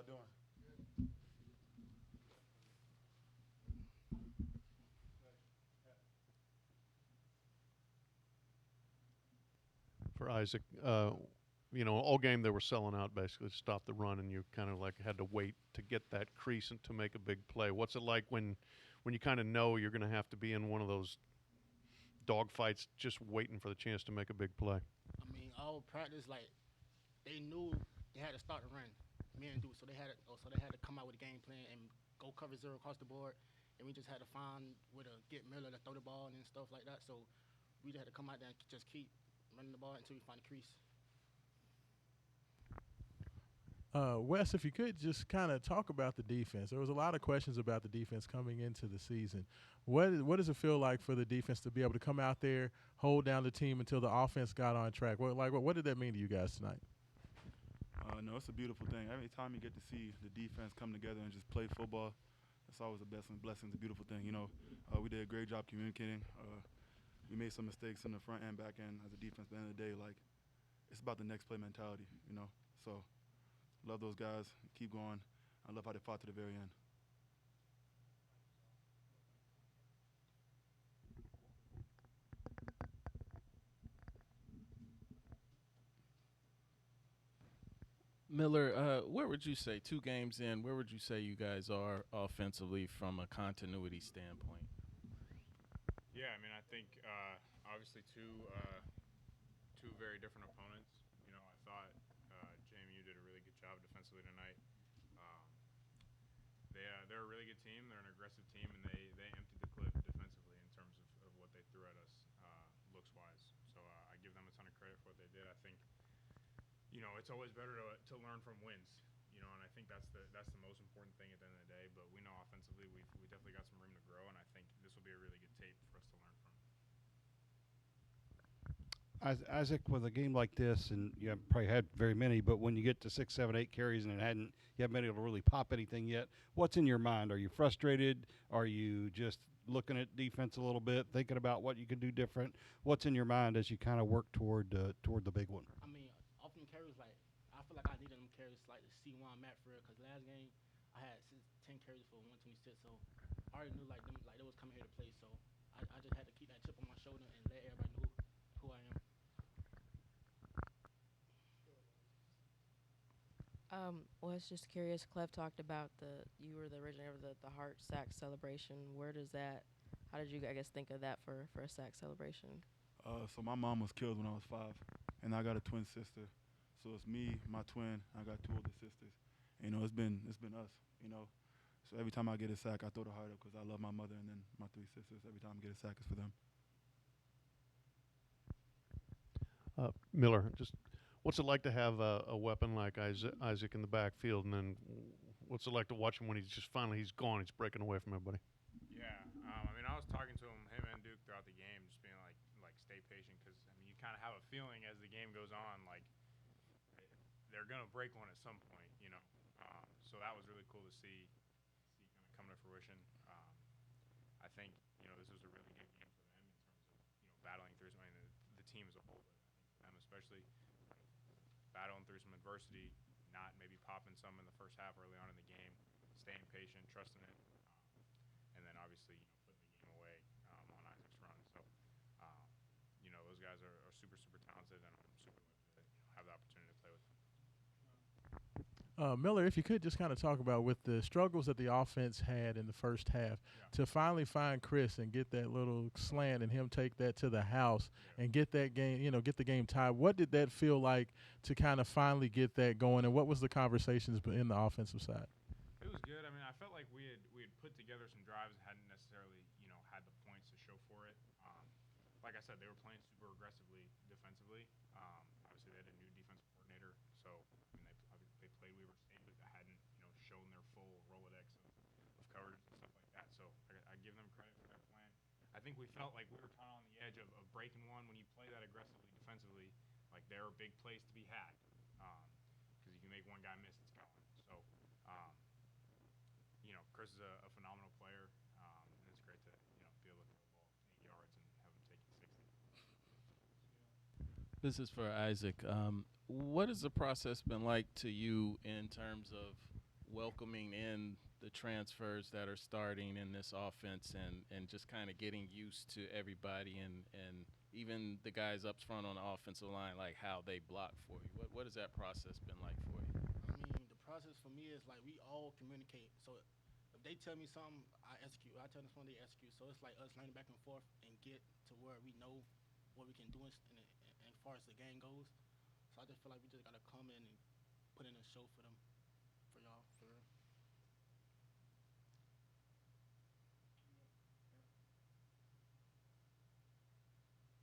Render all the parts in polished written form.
doing? For Isaac, all game they were selling out basically to stop the run, and you kind of like had to wait to get that crease and to make a big play. What's it like when you kind of know you're going to have to be in one of those dog fights, just waiting for the chance to make a big play? I mean, all practice like they knew they had to start the run, me and Duke. So they had to come out with a game plan and go cover zero across the board, and we just had to find where to get Miller to throw the ball and stuff like that. So we just had to come out there and just keep running the ball until we find the crease. Wes, if you could just kind of talk about the defense. There was a lot of questions about the defense coming into the season. What does it feel like for the defense to be able to come out there, hold down the team until the offense got on track? What did that mean to you guys tonight? No, it's a beautiful thing. Every time you get to see the defense come together and just play football, it's always a blessing. It's a beautiful thing. We did a great job communicating. We made some mistakes in the front and back end as a defense. But at the end of the day, like, it's about the next play mentality. So love those guys. Keep going. I love how they fought to the very end. Miller, where would you say 2 games in? Where would you say you guys are offensively from a continuity standpoint? Yeah, I mean, I think obviously two very different opponents. I thought JMU did a really good job defensively tonight. Um, they're a really good team. They're an aggressive team, and they emptied the clip defensively in terms of what they threw at us looks wise. So I give them a ton of credit for what they did. I think it's always better to learn from wins. And I think that's the most important thing at the end of the day. But we know offensively we definitely got some room to grow, and I think this will be a really good tape for us to learn from. Isaac, with a game like this, and you haven't probably had very many, but when you get to 6, 7, 8 carries and you haven't been able to really pop anything yet, what's in your mind? Are you frustrated? Are you just looking at defense a little bit, thinking about what you can do different? What's in your mind as you kind of work toward the big one? I mean, often carries like I feel like I needed them carries like to see where I'm at for real. Cause last game I had 10 carries for 126, so I already knew like them like they was coming here to play. So I just had to keep that chip on my shoulder and let everybody know who I am. Was just curious. Clef talked about you were the originator of the heart sack celebration. Where does that? How did you, I guess, think of that for a sack celebration? So my mom was killed when I was 5, and I got a twin sister. So it's me, my twin. I got 2 older sisters. It's been us. So every time I get a sack, I throw the heart up because I love my mother and then my 3 sisters. Every time I get a sack, it's for them. Miller, just what's it like to have a weapon like Isaac in the backfield, and then what's it like to watch him when he's gone, he's breaking away from everybody? Yeah, I mean, I was talking to him and Duke throughout the game, just being like stay patient, because I mean, you kind of have a feeling as the game goes on, like they're gonna break one at some point. So that was really cool to see kind of come to fruition. I think this was a really good game for them in terms of battling through some. I mean, the team as a whole, but I think for them especially, like, battling through some adversity, not maybe popping some in the first half early on in the game, staying patient, trusting it. And then obviously putting the game away on Isaac's run. So those guys are super super talented, and I'm super lucky to have the opportunity to play with them. Miller, if you could just kind of talk about with the struggles that the offense had in the first half, Yeah. to finally find Chris and get that little slant and him take that to the house and get that game, get the game tied. What did that feel like to kind of finally get that going, and what was the conversations in the offensive side? It was good. I mean, I felt like we had put together some drives and hadn't necessarily had the points to show for it. Like I said, they were playing super aggressively defensively. Obviously, they had a new defensive coordinator, so I mean they played Weaver State, but they hadn't shown their full Rolodex of coverage and stuff like that. So I give them credit for their plan. I think we felt like we were kind of on the edge of breaking one when you play that aggressively defensively. Like, there are big plays to be had, because if you make one guy miss, it's gone. So. Chris is a phenomenal player, and it's great to be able to throw the ball 8 yards and have him take it 60. This is for Isaac. What has the process been like to you in terms of welcoming in the transfers that are starting in this offense and just kind of getting used to everybody and even the guys up front on the offensive line, like how they block for you? What has that process been like for you? I mean, the process for me is like we all communicate. So if they tell me something, I execute. I tell them something, they execute. So it's like us learning back and forth and get to where we know what we can do and as far as the game goes. So I just feel like we just gotta come in and put in a show for them, for y'all, for real.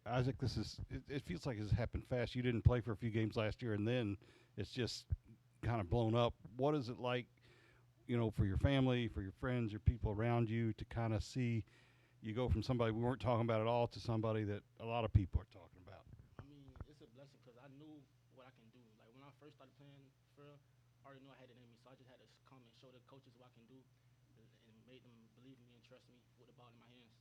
Isaac, it feels like it's happened fast. You didn't play for a few games last year, and then it's just kind of blown up. What is it like, for your family, for your friends, your people around you to kind of see you go from somebody we weren't talking about at all to somebody that a lot of people are talking about? I mean, it's a blessing because I knew what I can do. Like when I first started playing for real, I already knew I had it in me. So I just had to come and show the coaches what I can do and made them believe in me and trust me with the ball in my hands.